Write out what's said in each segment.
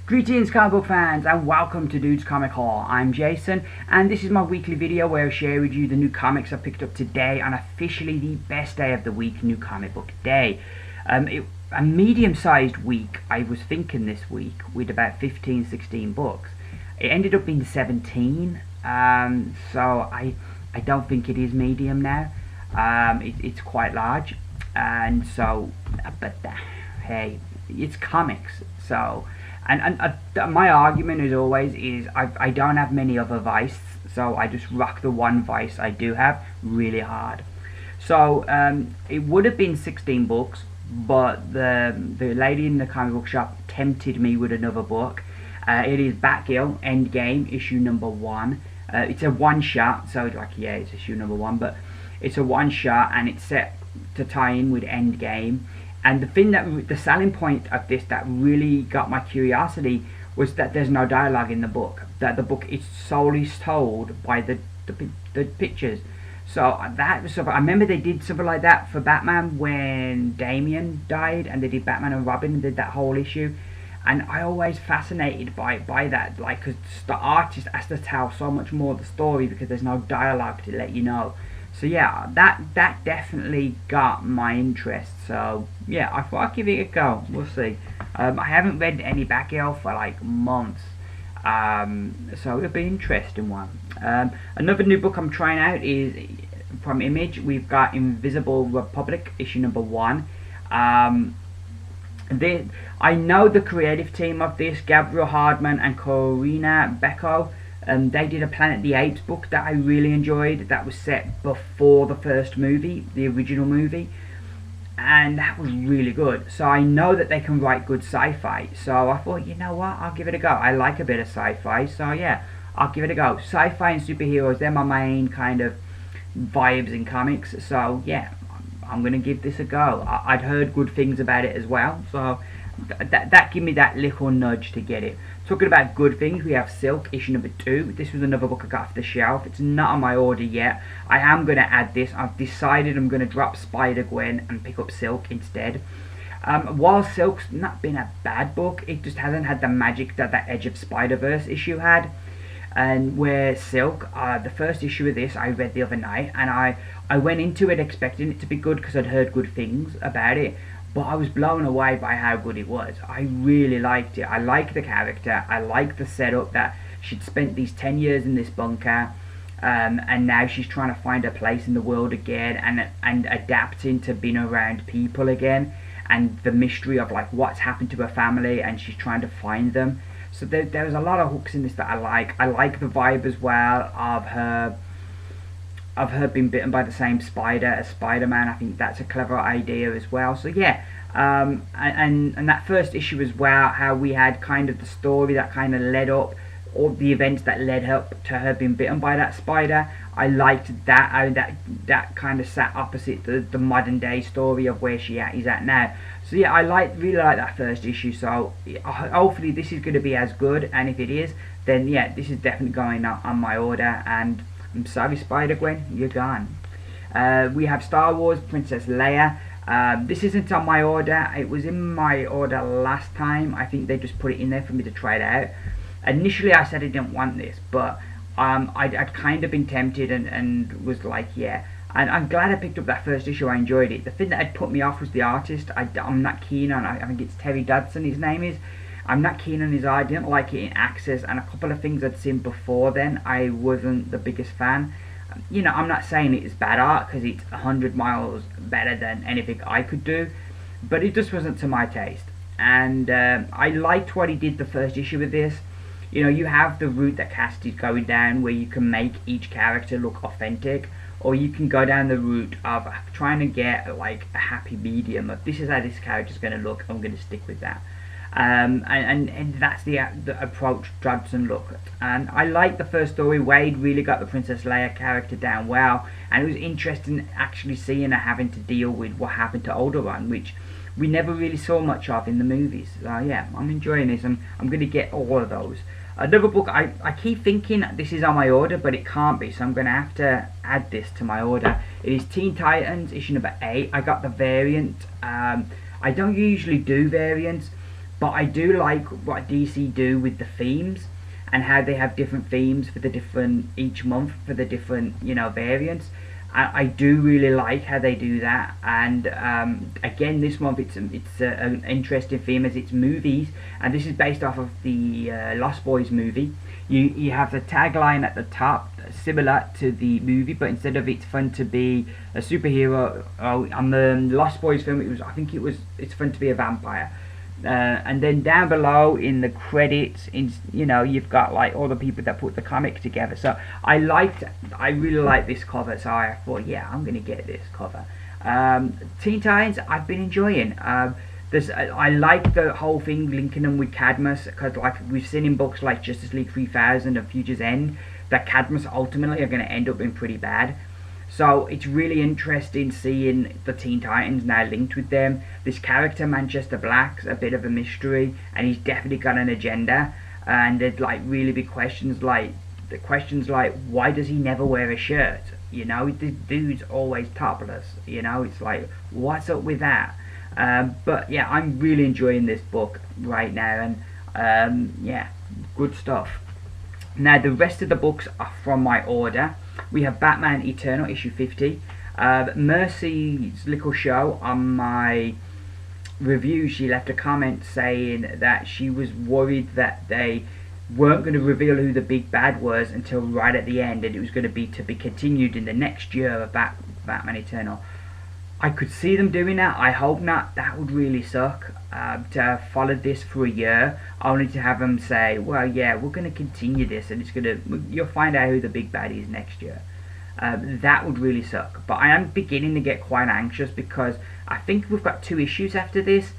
Greetings comic book fans and welcome to Dude's Comic Haul. I'm Jason and this is my weekly video where I share with you the new comics I picked up today on officially the best day of the week, New Comic Book Day. A medium-sized week I was thinking this week with about 15-16 books. It ended up being 17, so I don't think it is medium now. It's quite large, and so, but hey, it's comics, so. And my argument as always is I don't have many other vices, so I just rock the one vice I do have really hard. So it would have been 16 books, but the lady in the comic book shop tempted me with another book. It is Batgirl Endgame issue number 1. It's a one shot, so like yeah, it's issue number 1, but it's a one shot and it's set to tie in with Endgame. And the selling point of this that really got my curiosity was that there's no dialogue in the book. That the book is solely told by the pictures. So that was something. I remember they did something like that for Batman when Damian died, and they did Batman and Robin and did that whole issue. And I always fascinated by that, like, because the artist has to tell so much more of the story because there's no dialogue to let you know. So yeah, that definitely got my interest. So yeah, I thought I'd give it a go. We'll see. I haven't read any Batgirl for like months, so it'll be an interesting one. Another new book I'm trying out is from Image. We've got Invisible Republic issue number 1. I know the creative team of this, Gabriel Hardman and Corina Becco. They did a Planet of the Apes book that I really enjoyed. That was set before the first movie, the original movie, and that was really good. So I know that they can write good sci-fi. So I thought, you know what, I'll give it a go. I like a bit of sci-fi, so yeah, I'll give it a go. Sci-fi and superheroes, they're my main kind of vibes in comics. So yeah, I'm gonna give this a go. I'd heard good things about it as well, so that gave me that little nudge to get it. Talking about good things, we have Silk issue number 2. This was another book I got off the shelf. It's not on my order yet. I am going to add this. I've decided I'm going to drop Spider-Gwen and pick up Silk instead. While Silk's not been a bad book, it just hasn't had the magic that that Edge of Spider-Verse issue had. And where Silk, the first issue of this I read the other night, and I went into it expecting it to be good because I'd heard good things about it. But I was blown away by how good it was. I really liked it. I like the character. I like the setup that she'd spent these 10 years in this bunker, and now she's trying to find a place in the world again and adapting to being around people again, and the mystery of like what's happened to her family, and she's trying to find them. So there's a lot of hooks in this that I like. I like the vibe as well of her being bitten by the same spider as SpiderMan. I think that's a clever idea as well. So yeah, and that first issue as well, how we had kind of the story that kind of led up, all the events that led up to her being bitten by that spider. I liked that, how that kind of sat opposite the modern day story of where she is at now. So yeah, I really like that first issue. So hopefully this is going to be as good, and if it is, then yeah, this is definitely going on my order. And I'm sorry, Spider-Gwen, you're gone. We have Star Wars Princess Leia. This isn't on my order. It was in my order last time. I think they just put it in there for me to try it out. Initially I said I didn't want this, but I'd kind of been tempted and was like, yeah. And I'm glad I picked up that first issue. I enjoyed it. The thing that had put me off was the artist. I'm not keen on, I think it's Terry Dodson his name is. I'm not keen on his art. I didn't like it in Access, and a couple of things I'd seen before then I wasn't the biggest fan. You know, I'm not saying it's bad art because it's 100 miles better than anything I could do, but it just wasn't to my taste. And I liked what he did the first issue with this. You know, you have the route that Cast is going down where you can make each character look authentic, or you can go down the route of trying to get like a happy medium of this is how this character is going to look, I'm going to stick with that. And that's the approach Dodson looked at. And I liked the first story. Wade really got the Princess Leia character down well, and it was interesting actually seeing her having to deal with what happened to Alderaan, which we never really saw much of in the movies. So yeah, I'm enjoying this. I'm going to get all of those. Another book, I keep thinking this is on my order, but it can't be, so I'm going to have to add this to my order. It is Teen Titans issue number 8. I got the variant. I don't usually do variants, But I do like what DC do with the themes, and how they have different themes for the different each month for the different variants. I do really like how they do that, and again this month it's an interesting theme as it's movies, and this is based off of the Lost Boys movie. You have the tagline at the top similar to the movie, but instead of it's fun to be a superhero, on the Lost Boys film it's fun to be a vampire. And then down below in the credits, you've got like all the people that put the comic together. So I really like this cover. So I thought, yeah, I'm gonna get this cover. Teen Titans, I've been enjoying. I like the whole thing linking them with Cadmus, because like we've seen in books like Justice League 3000 and Future's End, that Cadmus ultimately are going to end up being pretty bad. So it's really interesting seeing the Teen Titans now linked with them. This character Manchester Black's a bit of a mystery, and he's definitely got an agenda. And there's like really big questions like why does he never wear a shirt? This dude's always topless. It's like, what's up with that? But yeah, I'm really enjoying this book right now, and yeah, good stuff. Now the rest of the books are from my order. We have Batman Eternal issue 50. Mercy's little show on my review, she left a comment saying that she was worried that they weren't going to reveal who the big bad was until right at the end, and it was going to be continued in the next year of Batman Eternal. I could see them doing that. I hope not. That would really suck, to follow this for a year only to have them say, well, yeah, we're going to continue this, and you'll find out who the big bad is next year. That would really suck. But I am beginning to get quite anxious, because I think we've got 2 issues after this.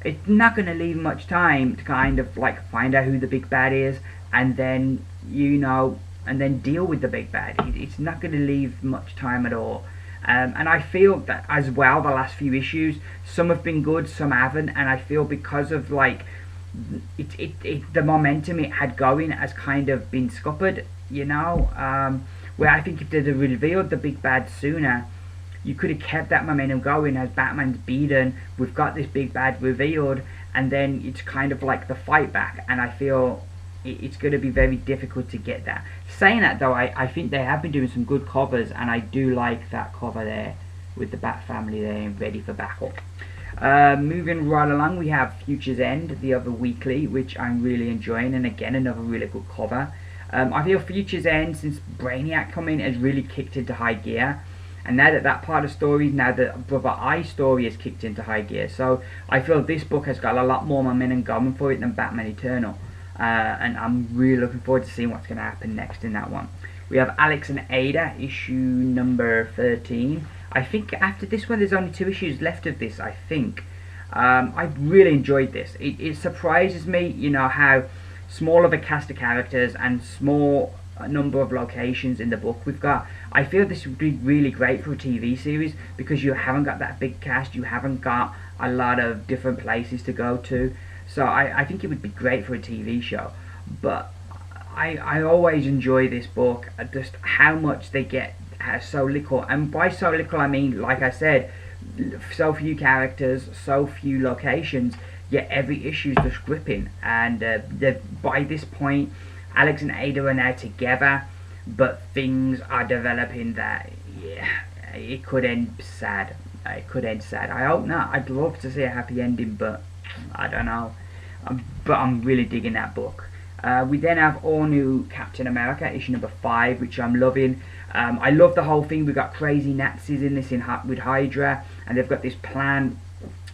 It's not going to leave much time to kind of like find out who the big bad is, and then and then deal with the big bad. It's not going to leave much time at all. And I feel that as well, the last few issues, some have been good, some haven't, and I feel because of like the momentum it had going has kind of been scuppered, where I think if they'd have revealed the big bad sooner, you could have kept that momentum going. As Batman's beaten, we've got this big bad revealed, and then it's kind of like the fight back, and I feel it's going to be very difficult to get that. Saying that though, I think they have been doing some good covers, and I do like that cover there with the Bat family there and ready for battle. Moving right along, we have Future's End, the other weekly, which I'm really enjoying, and again another really good cover. I feel Future's End, since Brainiac come in, has really kicked into high gear, and now that part of stories, now the Brother Eye story has kicked into high gear, so I feel this book has got a lot more momentum going for it than Batman Eternal. And I'm really looking forward to seeing what's going to happen next in that one. We have Alex and Ada, issue number 13. I think after this one there's only 2 issues left of this, I think. I really enjoyed this. It surprises me, how small of a cast of characters and small number of locations in the book we've got. I feel this would be really great for a TV series, because you haven't got that big cast, you haven't got a lot of different places to go to. So I think it would be great for a TV show. But I always enjoy this book, just how much they get has so little. And by so little I mean, like I said, so few characters, so few locations, yet every issue is just gripping. And by this point, Alex and Ada are now together, but things are developing that, yeah, it could end sad. It could end sad. I hope not. I'd love to see a happy ending, but I don't know. But I'm really digging that book. We then have all new Captain America, issue number 5, which I'm loving. I love the whole thing. We've got crazy Nazis in this with Hydra, and they've got this plan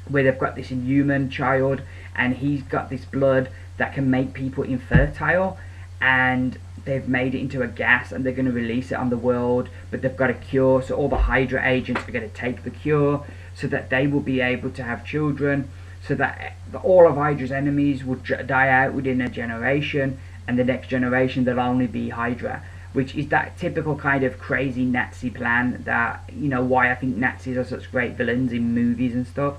where they've got this inhuman child, and he's got this blood that can make people infertile, and they've made it into a gas, and they're going to release it on the world, but they've got a cure, so all the Hydra agents are going to take the cure so that they will be able to have children, so that all of Hydra's enemies would die out within a generation, and the next generation there'll only be Hydra, which is that typical kind of crazy Nazi plan that, why I think Nazis are such great villains in movies and stuff.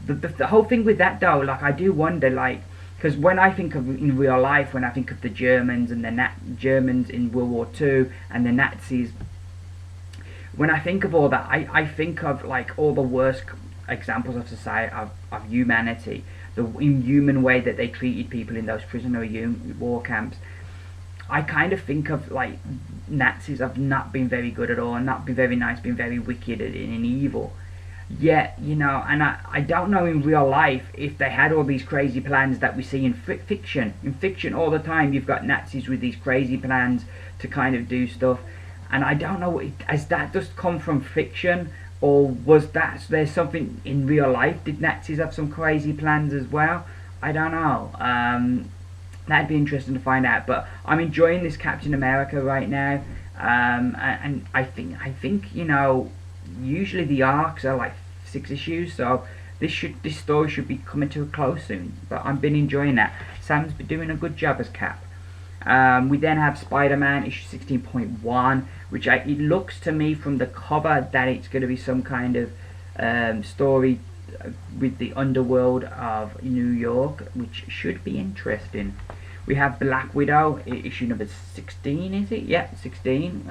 The whole thing with that though, like I do wonder, like, because when I think of in real life, when I think of the Germans and the Germans in World War II and the Nazis, when I think of all that, I think of like all the worst examples of society, of humanity, the inhuman way that they treated people in those prisoner war camps. I kind of think of like Nazis have not been very good at all, not been very nice, been very wicked and evil. Yet, you know, and I don't know in real life if they had all these crazy plans that we see in fiction. In fiction all the time you've got Nazis with these crazy plans to kind of do stuff. And I don't know, has that just come from fiction, or was that, there's something in real life? Did Nazis have some crazy plans as well? I don't know. That'd be interesting to find out. But I'm enjoying this Captain America right now. And I think, you know, usually the arcs are like 6 issues, so this story should be coming to a close soon. But I've been enjoying that. Sam's been doing a good job as Cap. We then have SpiderMan issue 16.1, which it looks to me from the cover that it's going to be some kind of story with the underworld of New York, which should be interesting. We have Black Widow issue number 16, is it? Yeah, 16.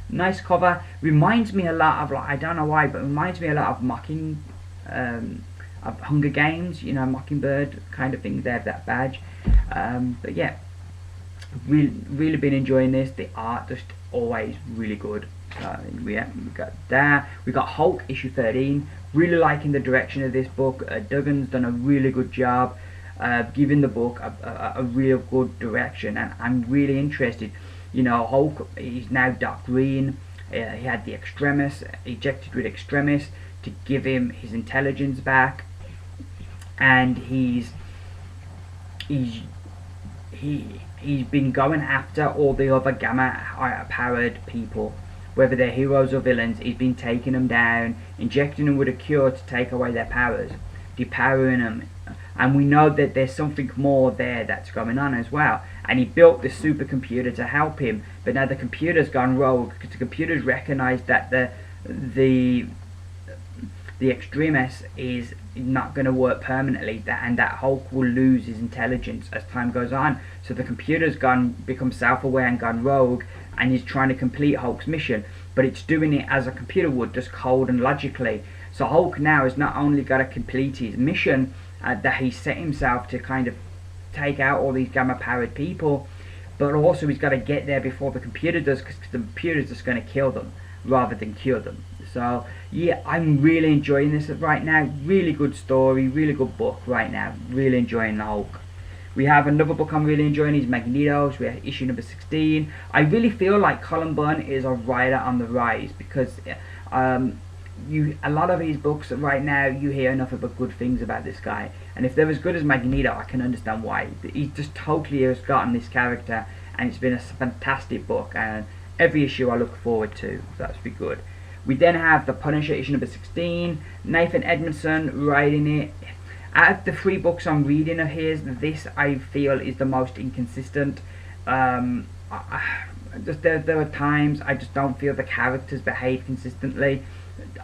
Nice cover. Reminds me a lot of, like, I don't know why, but reminds me a lot of of Hunger Games, you know, Mockingbird kind of thing. They have that badge. But yeah, really been enjoying this. The art just always really good. Yeah, we got that. We got Hulk issue 13. Really liking the direction of this book. Duggan's done a really good job giving the book a real good direction, and I'm really interested. You know, Hulk, he's now dark green. He had the Extremis, ejected with Extremis to give him his intelligence back, and he's been going after all the other gamma powered people, whether they're heroes or villains. He's been taking them down, injecting them with a cure to take away their powers, depowering them. And we know that there's something more there that's going on as well. And he built this supercomputer to help him, but now the computer's gone rogue because the computer's recognized that the Extremis is not going to work permanently, and that Hulk will lose his intelligence as time goes on. So the computer's become self-aware and gone rogue, and he's trying to complete Hulk's mission, but it's doing it as a computer would, just cold and logically. So Hulk now has not only got to complete his mission that he set himself to kind of take out all these gamma-powered people, but also he's got to get there before the computer does, because the computer's just going to kill them rather than cure them. So yeah, I'm really enjoying this right now. Really good story, really good book right now. Really enjoying the Hulk. We have another book I'm really enjoying, is Magneto. So we have issue number 16. I really feel like Colin Bunn is a writer on the rise, because a lot of his books right now, you hear enough of good things about this guy, and if they're as good as Magneto, I can understand why. He just totally has gotten this character, and it's been a fantastic book, and every issue I look forward to. So that should be good. We then have The Punisher issue number 16, Nathan Edmondson writing it. Out of the 3 books I'm reading of his, this I feel is the most inconsistent. There are times I just don't feel the characters behave consistently.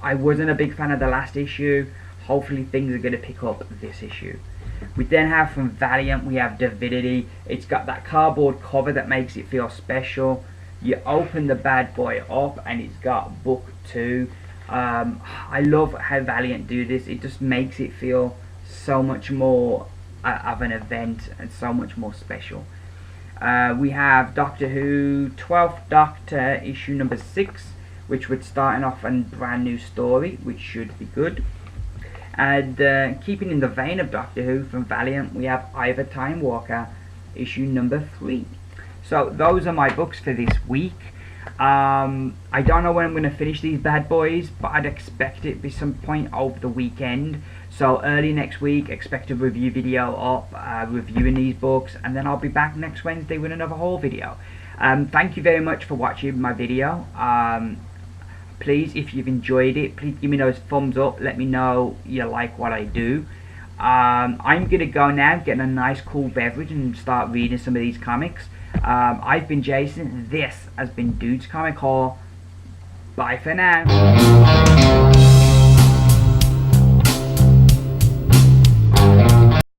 I wasn't a big fan of the last issue. Hopefully things are going to pick up this issue. We then have from Valiant, we have Divinity. It's got that cardboard cover that makes it feel special. You open the bad boy up and it's got book 2. I love how Valiant do this. It just makes it feel so much more of an event and so much more special. We have Doctor Who 12th Doctor issue number 6, which would starting off a brand new story, which should be good. And keeping in the vein of Doctor Who, from Valiant, we have Ivor Time Walker issue number 3. So those are my books for this week. I don't know when I'm going to finish these bad boys, but I'd expect it to be some point over the weekend. So early next week, expect a review video up, reviewing these books, and then I'll be back next Wednesday with another haul video. Thank you very much for watching my video. Please, if you've enjoyed it, please give me those thumbs up. Let me know you like what I do. I'm going to go now, get a nice cool beverage, and start reading some of these comics. I've been Jason. This has been Dude's Comic Haul. Bye for now.